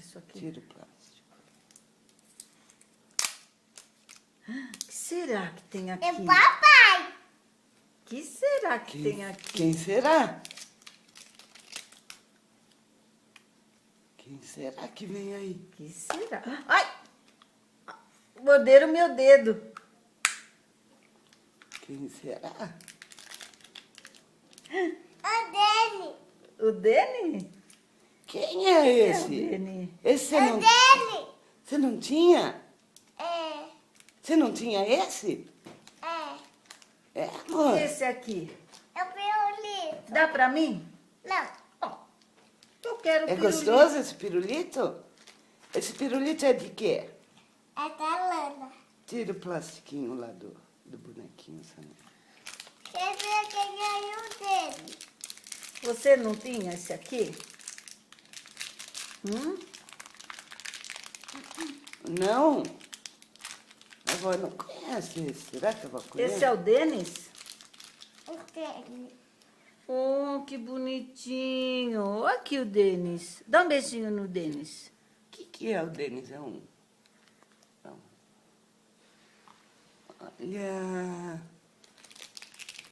isso aqui. Tira o plástico. O que será que tem aqui? É papai. O que será que tem aqui? Quem será? Quem será que vem aí? O que será? Ai! Morderam meu dedo. Quem será? O Dani. O Deni? Quem é O esse? Deni. Esse você O não, Dani. você não tinha? É. Você não tinha esse? É. É, amor. Esse aqui. É o pirulito. Dá pra mim? Não. Ó, eu quero É pirulito. gostoso esse pirulito? Esse pirulito é de quê? É da Lana. Tira o plastiquinho lá do bonequinho, sabe? Quer ver quem ganhou dele? Você não tinha esse aqui? Não? A avó não conhece esse. Será que a avó conhece? Esse é o Denis? O Dani. Oh, que bonitinho. Olha aqui o Denis. Dá um beijinho no Denis. O que é o Denis? É um... Não. Olha...